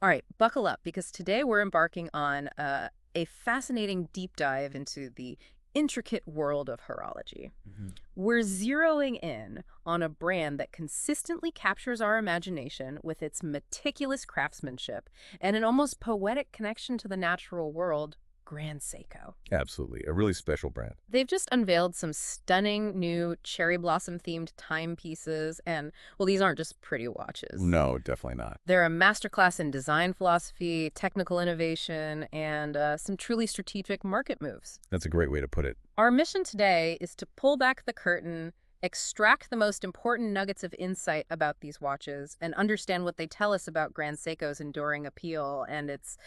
All right, buckle up because today we're embarking on a fascinating deep dive into the intricate world of horology. Mhm. We're zeroing in on a brand that consistently captures our imagination with its meticulous craftsmanship and an almost poetic connection to the natural world, Grand Seiko. Absolutely. A really special brand. They've just unveiled some stunning new cherry blossom themed timepieces, and well, these aren't just pretty watches. No, definitely not. They're a masterclass in design philosophy, technical innovation, and some truly strategic market moves. That's a great way to put it. Our mission today is to pull back the curtain, extract the most important nuggets of insight about these watches, and understand what they tell us about Grand Seiko's enduring appeal and its,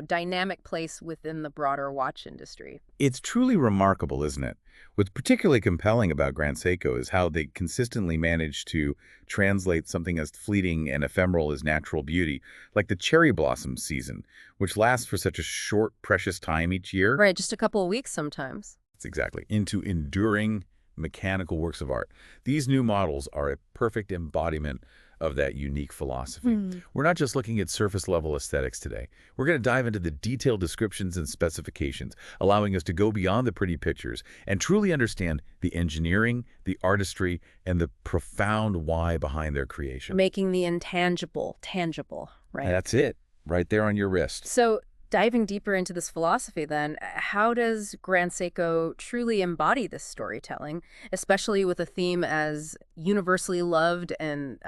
dynamic place within the broader watch industry. It's truly remarkable, isn't it? What's particularly compelling about Grand Seiko is how they consistently manage to translate something as fleeting and ephemeral as natural beauty, like the cherry blossom season, which lasts for such a short, precious time each year. Right, just a couple of weeks sometimes. It's exactly into enduring mechanical works of art. These new models are a perfect embodiment of that unique philosophy. We're not just looking at surface-level aesthetics today. We're going to dive into the detailed descriptions and specifications, allowing us to go beyond the pretty pictures and truly understand the engineering, the artistry, and the profound why behind their creation. Making the intangible tangible, right? That's it, right there on your wrist. So, diving deeper into this philosophy, then, how does Grand Seiko truly embody this storytelling, especially with a theme as universally loved and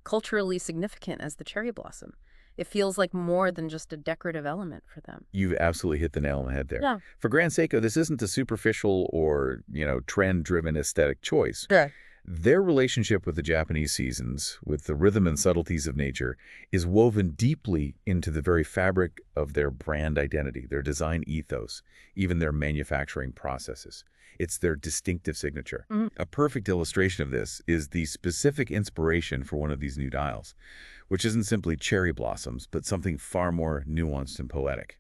culturally significant as the cherry blossom? It feels like more than just a decorative element for them. You've absolutely hit the nail on the head there. Yeah. For Grand Seiko, this isn't a superficial or, trend-driven aesthetic choice. Sure. Their relationship with the Japanese seasons, with the rhythm and subtleties of nature, is woven deeply into the very fabric of their brand identity, their design ethos, even their manufacturing processes. It's their distinctive signature. Mhm. A perfect illustration of this is the specific inspiration for one of these new dials, which isn't simply cherry blossoms, but something far more nuanced and poetic.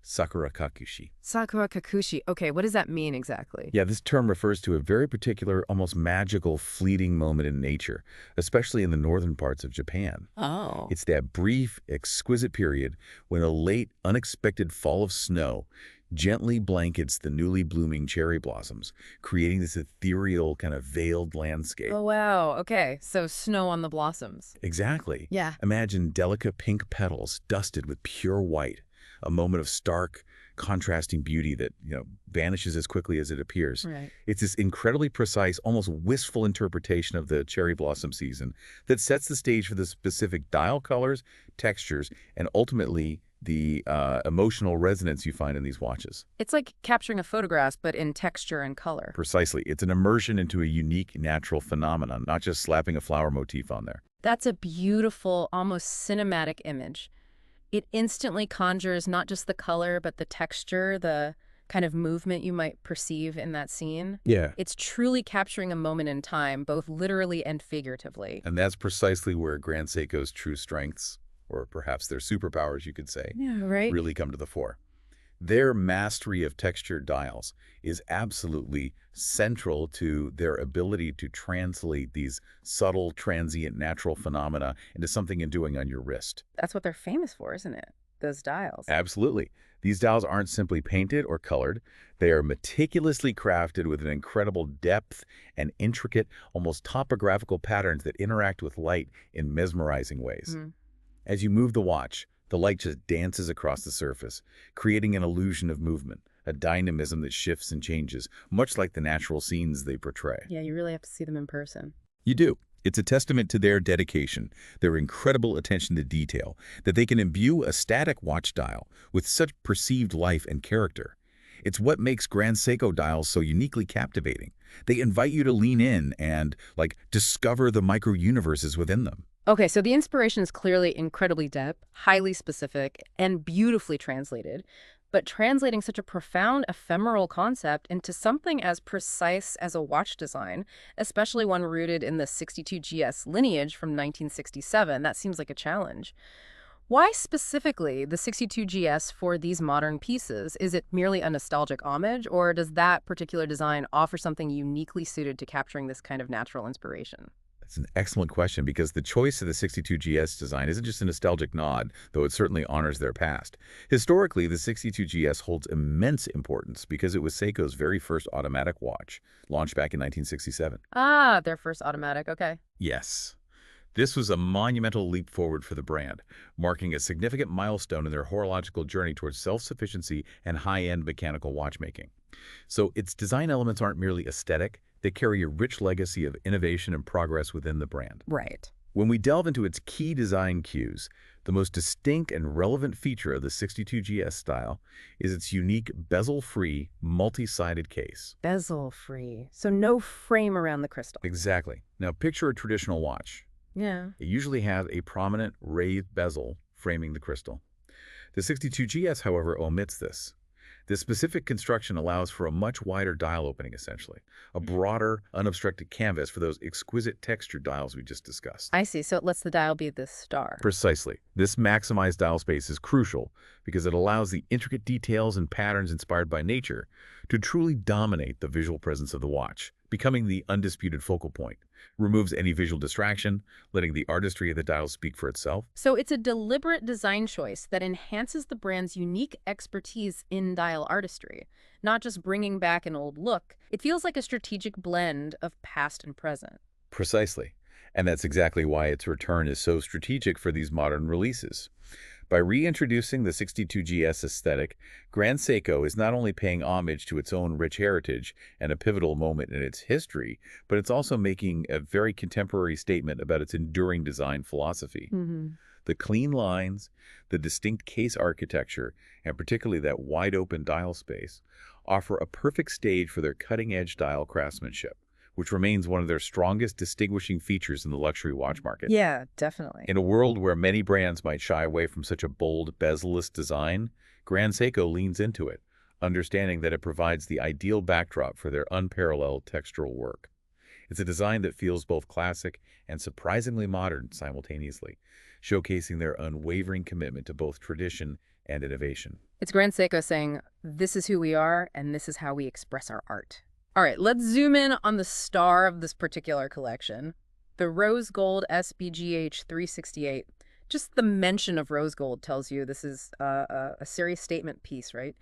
Sakura kakushi. Sakura Kakushi. Okay, what does that mean exactly? Yeah, this term refers to a very particular, almost magical, fleeting moment in nature, especially in the northern parts of Japan. Oh. It's that brief, exquisite period when a late, unexpected fall of snow gently blankets the newly blooming cherry blossoms, creating this ethereal, kind of veiled landscape. Oh, wow. Okay, so snow on the blossoms. Exactly. Yeah. Imagine delicate pink petals dusted with pure white, a moment of stark, contrasting beauty that, vanishes as quickly as it appears. Right. It's this incredibly precise, almost wistful interpretation of the cherry blossom season that sets the stage for the specific dial colors, textures, and ultimately the emotional resonance you find in these watches. It's like capturing a photograph, but in texture and color. Precisely. It's an immersion into a unique natural phenomenon, not just slapping a flower motif on there. That's a beautiful, almost cinematic image. It instantly conjures not just the color, but the texture, the kind of movement you might perceive in that scene. Yeah. It's truly capturing a moment in time, both literally and figuratively. And that's precisely where Grand Seiko's true strengths, or perhaps their superpowers, you could say, Yeah, right? really come to the fore. Their mastery of textured dials is absolutely central to their ability to translate these subtle, transient, natural phenomena into something enduring on your wrist. That's what they're famous for, isn't it? Those dials. Absolutely. These dials aren't simply painted or colored. They are meticulously crafted with an incredible depth and intricate, almost topographical patterns that interact with light in mesmerizing ways. Mhm. As you move the watch, the light just dances across the surface, creating an illusion of movement, a dynamism that shifts and changes, much like the natural scenes they portray. Yeah, you really have to see them in person. You do. It's a testament to their dedication, their incredible attention to detail, that they can imbue a static watch dial with such perceived life and character. It's what makes Grand Seiko dials so uniquely captivating. They invite you to lean in and, discover the micro-universes within them. Okay, so the inspiration is clearly incredibly deep, highly specific, and beautifully translated. But translating such a profound, ephemeral concept into something as precise as a watch design, especially one rooted in the 62GS lineage from 1967, that seems like a challenge. Why specifically the 62GS for these modern pieces? Is it merely a nostalgic homage, or does that particular design offer something uniquely suited to capturing this kind of natural inspiration? It's an excellent question because the choice of the 62GS design isn't just a nostalgic nod, though it certainly honors their past. Historically, the 62GS holds immense importance because it was Seiko's very first automatic watch, launched back in 1967. Ah, their first automatic. Okay. Yes. This was a monumental leap forward for the brand, marking a significant milestone in their horological journey towards self-sufficiency and high-end mechanical watchmaking. So its design elements aren't merely aesthetic, they carry a rich legacy of innovation and progress within the brand. Right. When we delve into its key design cues, the most distinct and relevant feature of the 62GS style is its unique bezel-free, multi-sided case. Bezel-free. So no frame around the crystal. Exactly. Now picture a traditional watch. Yeah. It usually has a prominent raised bezel framing the crystal. The 62GS, however, omits this. This specific construction allows for a much wider dial opening, essentially, a broader, unobstructed canvas for those exquisite textured dials we just discussed. I see. So it lets the dial be this star. Precisely. This maximized dial space is crucial because it allows the intricate details and patterns inspired by nature to truly dominate the visual presence of the watch, becoming the undisputed focal point. Removes any visual distraction, letting the artistry of the dial speak for itself. So it's a deliberate design choice that enhances the brand's unique expertise in dial artistry, not just bringing back an old look. It feels like a strategic blend of past and present. Precisely. And that's exactly why its return is so strategic for these modern releases. By reintroducing the 62GS aesthetic, Grand Seiko is not only paying homage to its own rich heritage and a pivotal moment in its history, but it's also making a very contemporary statement about its enduring design philosophy. The clean lines, the distinct case architecture, and particularly that wide-open dial space, offer a perfect stage for their cutting-edge dial craftsmanship, which remains one of their strongest distinguishing features in the luxury watch market. Yeah, definitely. In a world where many brands might shy away from such a bold, bezel-less design, Grand Seiko leans into it, understanding that it provides the ideal backdrop for their unparalleled textural work. It's a design that feels both classic and surprisingly modern simultaneously, showcasing their unwavering commitment to both tradition and innovation. It's Grand Seiko saying, this is who we are, and this is how we express our art. All right, let's zoom in on the star of this particular collection, the rose gold SBGH 368. Just the mention of rose gold tells you this is a serious statement piece, right?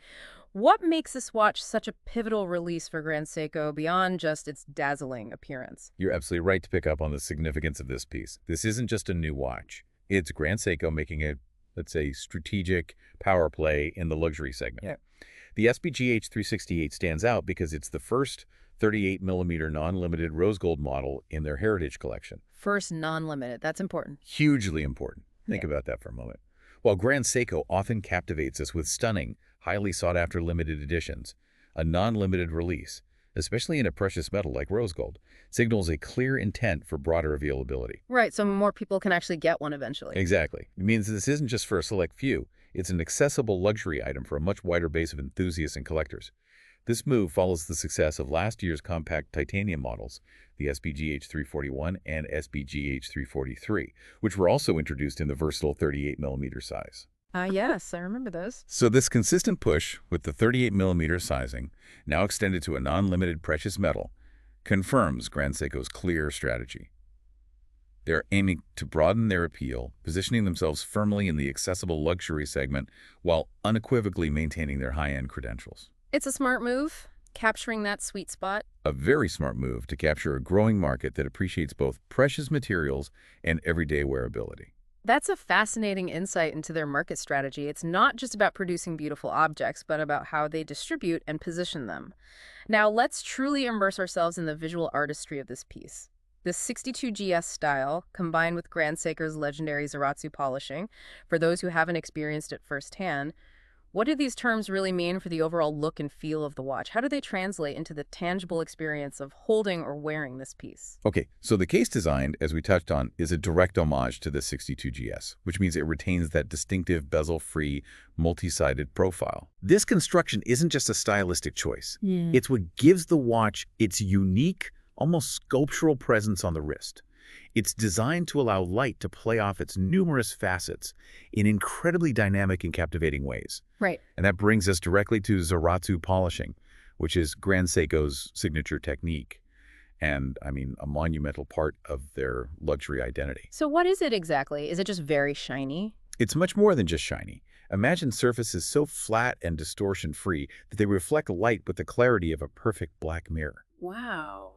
What makes this watch such a pivotal release for Grand Seiko beyond just its dazzling appearance? You're absolutely right to pick up on the significance of this piece. This isn't just a new watch. It's Grand Seiko making a, let's say, strategic power play in the luxury segment. Yeah. The SBGH 368 stands out because it's the first 38mm non-limited rose gold model in their heritage collection. First non-limited. That's important. Hugely important. Think about that for a moment. While Grand Seiko often captivates us with stunning, highly sought-after limited editions, a non-limited release, especially in a precious metal like rose gold, signals a clear intent for broader availability. Right, so more people can actually get one eventually. Exactly. It means this isn't just for a select few. It's an accessible luxury item for a much wider base of enthusiasts and collectors. This move follows the success of last year's compact titanium models, the SBGH 341 and SBGH 343, which were also introduced in the versatile 38mm size. Yes, I remember those. So this consistent push with the 38mm sizing, now extended to a non-limited precious metal, confirms Grand Seiko's clear strategy. They're aiming to broaden their appeal, positioning themselves firmly in the accessible luxury segment while unequivocally maintaining their high-end credentials. It's a smart move, capturing that sweet spot. A very smart move to capture a growing market that appreciates both precious materials and everyday wearability. That's a fascinating insight into their market strategy. It's not just about producing beautiful objects, but about how they distribute and position them. Now, let's truly immerse ourselves in the visual artistry of this piece. The 62GS style, combined with Grand Seiko's legendary Zaratsu polishing, for those who haven't experienced it firsthand, what do these terms really mean for the overall look and feel of the watch? How do they translate into the tangible experience of holding or wearing this piece? Okay, so the case design, as we touched on, is a direct homage to the 62GS, which means it retains that distinctive bezel-free, multi-sided profile. This construction isn't just a stylistic choice. It's what gives the watch its unique, almost sculptural presence on the wrist. It's designed to allow light to play off its numerous facets in incredibly dynamic and captivating ways. Right. And that brings us directly to Zaratsu polishing, which is Grand Seiko's signature technique. and, I mean, a monumental part of their luxury identity. So what is it exactly? Is it just very shiny? It's much more than just shiny. Imagine surfaces so flat and distortion-free that they reflect light with the clarity of a perfect black mirror. Wow.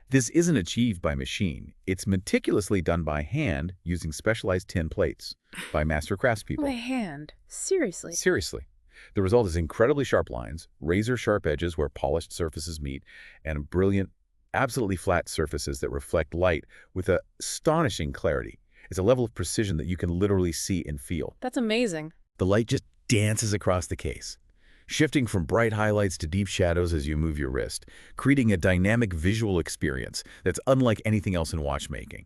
This isn't achieved by machine. It's meticulously done by hand using specialized tin plates by master craftspeople. My hand. Seriously. Seriously. The result is incredibly sharp lines, razor-sharp edges where polished surfaces meet, and brilliant, absolutely flat surfaces that reflect light with astonishing clarity. It's a level of precision that you can literally see and feel. That's amazing. The light just dances across the case, shifting from bright highlights to deep shadows as you move your wrist, creating a dynamic visual experience that's unlike anything else in watchmaking.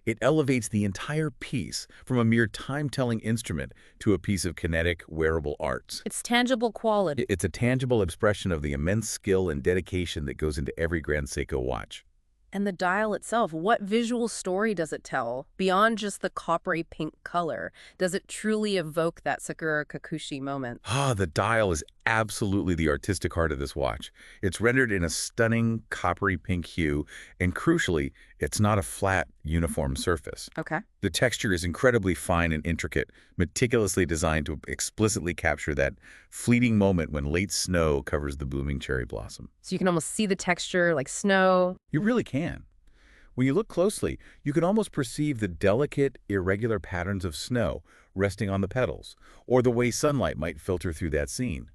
It elevates the entire piece from a mere time-telling instrument to a piece of kinetic, wearable art. It's tangible quality. It's a tangible expression of the immense skill and dedication that goes into every Grand Seiko watch. And the dial itself, what visual story does it tell? Beyond just the coppery-pink color, does it truly evoke that Sakura Kakushi moment? The dial is absolutely the artistic heart of this watch. It's rendered in a stunning coppery pink hue, and crucially, it's not a flat, uniform surface. Okay. The texture is incredibly fine and intricate, meticulously designed to explicitly capture that fleeting moment when late snow covers the blooming cherry blossom. So you can almost see the texture like snow. You really can. When you look closely, you can almost perceive the delicate, irregular patterns of snow resting on the petals, or the way sunlight might filter through that scene.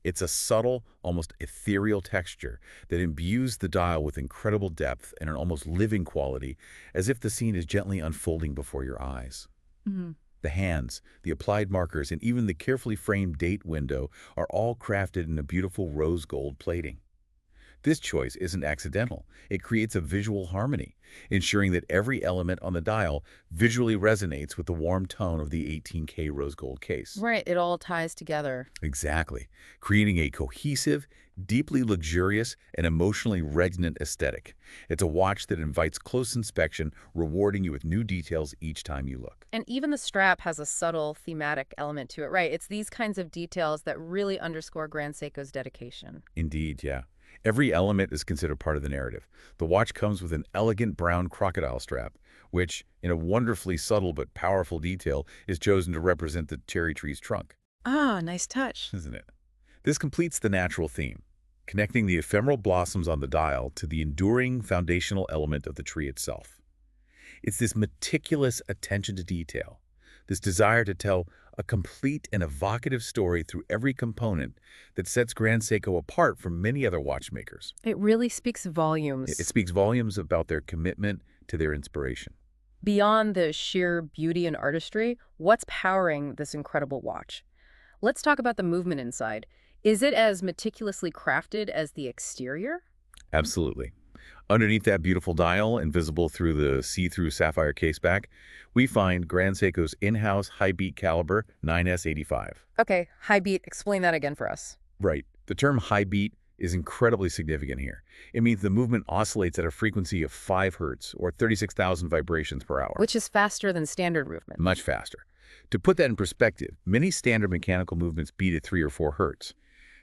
It's a subtle, almost ethereal texture that imbues the dial with incredible depth and an almost living quality, as if the scene is gently unfolding before your eyes. Mm-hmm. The hands, the applied markers, and even the carefully framed date window are all crafted in a beautiful rose gold plating. This choice isn't accidental. It creates a visual harmony, ensuring that every element on the dial visually resonates with the warm tone of the 18K rose gold case. Right, it all ties together. Exactly, creating a cohesive, deeply luxurious, and emotionally resonant aesthetic. It's a watch that invites close inspection, rewarding you with new details each time you look. And even the strap has a subtle thematic element to it, right? It's these kinds of details that really underscore Grand Seiko's dedication. Indeed, yeah. Every element is considered part of the narrative. The watch comes with an elegant brown crocodile strap, which, in a wonderfully subtle but powerful detail, is chosen to represent the cherry tree's trunk. Ah, nice touch. Isn't it? This completes the natural theme, connecting the ephemeral blossoms on the dial to the enduring foundational element of the tree itself. It's this meticulous attention to detail, this desire to tell a complete and evocative story through every component that sets Grand Seiko apart from many other watchmakers. It really speaks volumes. It speaks volumes about their commitment to their inspiration. Beyond the sheer beauty and artistry, what's powering this incredible watch? Let's talk about the movement inside. Is it as meticulously crafted as the exterior? Absolutely. Underneath that beautiful dial and visible through the see-through sapphire caseback, we find Grand Seiko's in-house Hi-Beat Calibre 9S85. Okay, Hi-Beat, explain that again for us. Right. The term Hi-Beat is incredibly significant here. It means the movement oscillates at a frequency of 5 Hz, or 36,000 vibrations per hour. Which is faster than standard movement. Much faster. To put that in perspective, many standard mechanical movements beat at 3 or 4 Hz.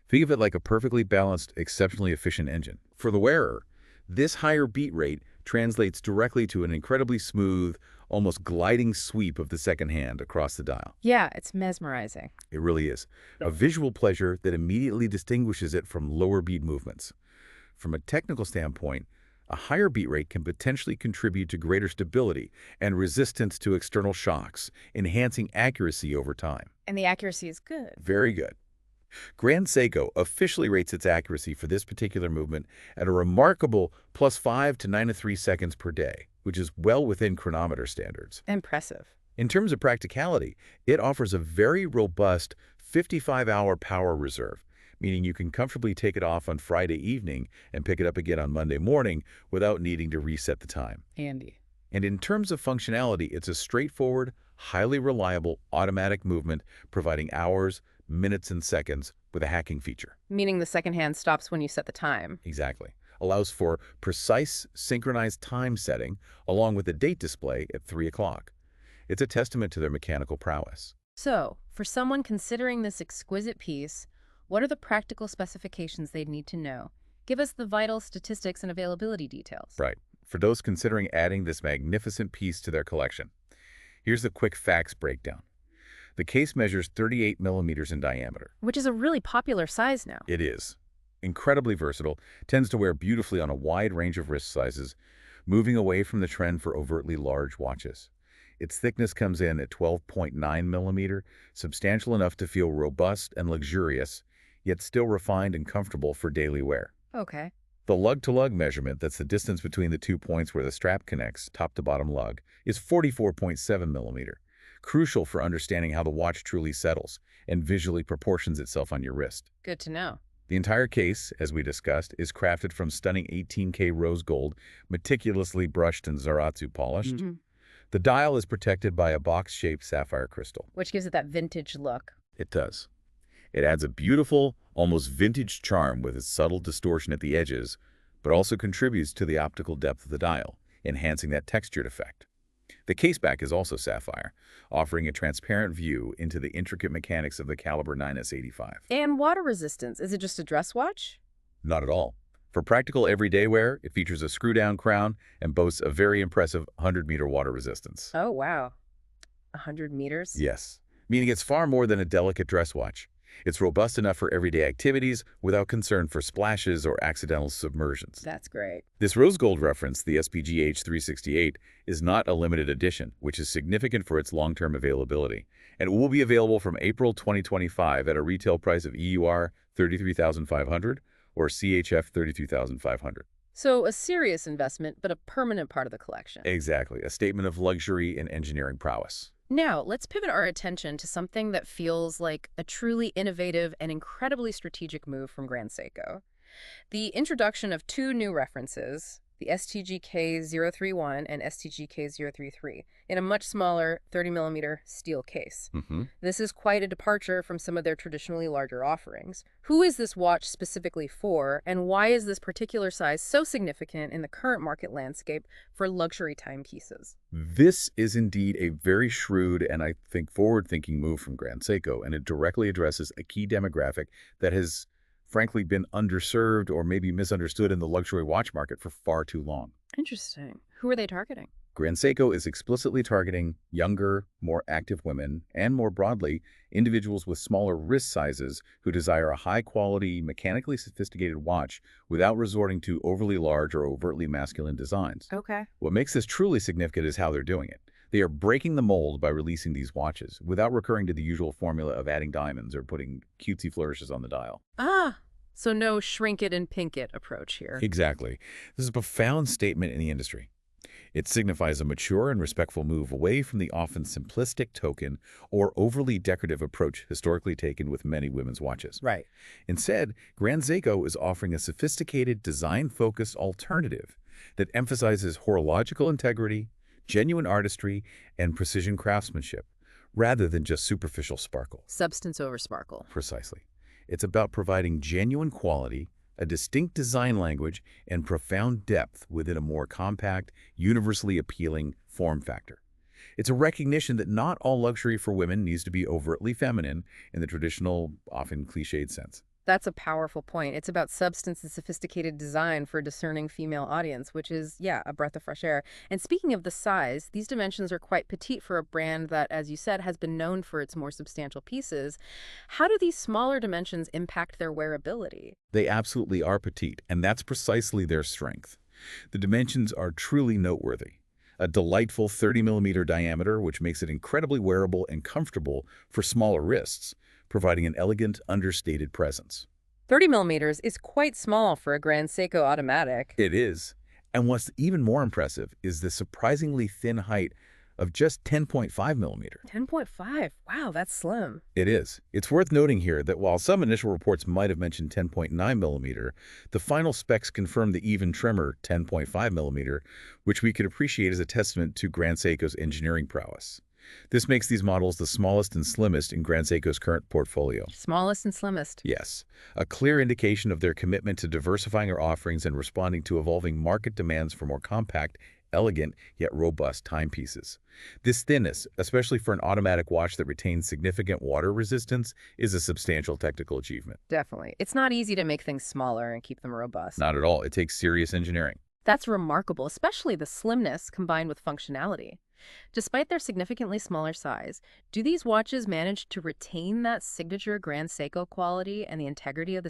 Think of it like a perfectly balanced, exceptionally efficient engine. For the wearer, this higher beat rate translates directly to an incredibly smooth, almost gliding sweep of the second hand across the dial. Yeah, it's mesmerizing. It really is. A visual pleasure that immediately distinguishes it from lower beat movements. From a technical standpoint, a higher beat rate can potentially contribute to greater stability and resistance to external shocks, enhancing accuracy over time. And the accuracy is good. Very good. Grand Seiko officially rates its accuracy for this particular movement at a remarkable +5 to 9.3 seconds per day, which is well within chronometer standards. Impressive. In terms of practicality, it offers a very robust 55-hour power reserve, meaning you can comfortably take it off on Friday evening and pick it up again on Monday morning without needing to reset the time. Handy. And in terms of functionality, it's a straightforward, highly reliable automatic movement providing hours, minutes, and seconds with a hacking feature. Meaning the second hand stops when you set the time. Exactly. Allows for precise, synchronized time setting along with the date display at 3 o'clock. It's a testament to their mechanical prowess. So, for someone considering this exquisite piece, what are the practical specifications they'd need to know? Give us the vital statistics and availability details. Right. For those considering adding this magnificent piece to their collection, here's the quick facts breakdown. The case measures 38 millimeters in diameter. Which is a really popular size now. It is incredibly versatile, tends to wear beautifully on a wide range of wrist sizes, moving away from the trend for overtly large watches. Its thickness comes in at 12.9 millimeter, substantial enough to feel robust and luxurious, yet still refined and comfortable for daily wear. Okay. The lug-to-lug measurement, that's the distance between the 2 points where the strap connects, top to bottom lug, is 44.7 millimeter, crucial for understanding how the watch truly settles and visually proportions itself on your wrist. Good to know. The entire case, as we discussed, is crafted from stunning 18K rose gold, meticulously brushed and Zaratsu polished. The dial is protected by a box-shaped sapphire crystal. Which gives it that vintage look. It does. It adds a beautiful, almost vintage charm with its subtle distortion at the edges, but also contributes to the optical depth of the dial, enhancing that textured effect. The caseback is also sapphire, offering a transparent view into the intricate mechanics of the Calibre 9S85. And water resistance. Is it just a dress watch? Not at all. For practical everyday wear, it features a screw-down crown and boasts a very impressive 100-meter water resistance. Oh, wow. 100 meters? Yes, meaning it's far more than a delicate dress watch. It's robust enough for everyday activities without concern for splashes or accidental submersions. That's great. This rose gold reference, the SPGH 368, is not a limited edition, which is significant for its long-term availability, and it will be available from April 2025 at a retail price of EUR 33,500 or CHF 32,500. So a serious investment, but a permanent part of the collection. Exactly, a statement of luxury and engineering prowess. Now, let's pivot our attention to something that feels like a truly innovative and incredibly strategic move from Grand Seiko. The introduction of two new references, the STGK-031 and STGK-033, in a much smaller 30mm steel case. This is quite a departure from some of their traditionally larger offerings. Who is this watch specifically for, and why is this particular size so significant in the current market landscape for luxury timepieces? This is indeed a very shrewd and, I think, forward-thinking move from Grand Seiko, and it directly addresses a key demographic that has frankly been underserved or maybe misunderstood in the luxury watch market for far too long. Interesting. Who are they targeting? Grand Seiko is explicitly targeting younger, more active women, and more broadly, individuals with smaller wrist sizes who desire a high-quality, mechanically sophisticated watch without resorting to overly large or overtly masculine designs. Okay. What makes this truly significant is how they're doing it. They are breaking the mold by releasing these watches without recurring to the usual formula of adding diamonds or putting cutesy flourishes on the dial. Ah, so no shrink it and pink it approach here. Exactly. This is a profound statement in the industry. It signifies a mature and respectful move away from the often simplistic token or overly decorative approach historically taken with many women's watches. Right. Instead, Grand Seiko is offering a sophisticated, design-focused alternative that emphasizes horological integrity, genuine artistry, and precision craftsmanship, rather than just superficial sparkle. Substance over sparkle. Precisely. It's about providing genuine quality, a distinct design language, and profound depth within a more compact, universally appealing form factor. It's a recognition that not all luxury for women needs to be overtly feminine in the traditional, often cliched sense. That's a powerful point. It's about substance and sophisticated design for a discerning female audience, which is, yeah, a breath of fresh air. And speaking of the size, these dimensions are quite petite for a brand that, as you said, has been known for its more substantial pieces. How do these smaller dimensions impact their wearability? They absolutely are petite, and that's precisely their strength. The dimensions are truly noteworthy. A delightful 30mm diameter, which makes it incredibly wearable and comfortable for smaller wrists, providing an elegant, understated presence. 30mm is quite small for a Grand Seiko automatic. It is. And what's even more impressive is the surprisingly thin height of just 10.5mm. 10.5. Wow, that's slim. It is. It's worth noting here that while some initial reports might have mentioned 10.9mm, the final specs confirm the even trimmer 10.5mm, which we could appreciate as a testament to Grand Seiko's engineering prowess. This makes these models the smallest and slimmest in Grand Seiko's current portfolio. Smallest and slimmest. Yes, a clear indication of their commitment to diversifying our offerings and responding to evolving market demands for more compact elegant yet robust timepieces. This thinness, especially for an automatic watch that retains significant water resistance, is a substantial technical achievement. Definitely. It's not easy to make things smaller and keep them robust. Not at all. It takes serious engineering. That's remarkable, especially the slimness combined with functionality. Despite their significantly smaller size, do these watches manage to retain that signature Grand Seiko quality and the integrity of the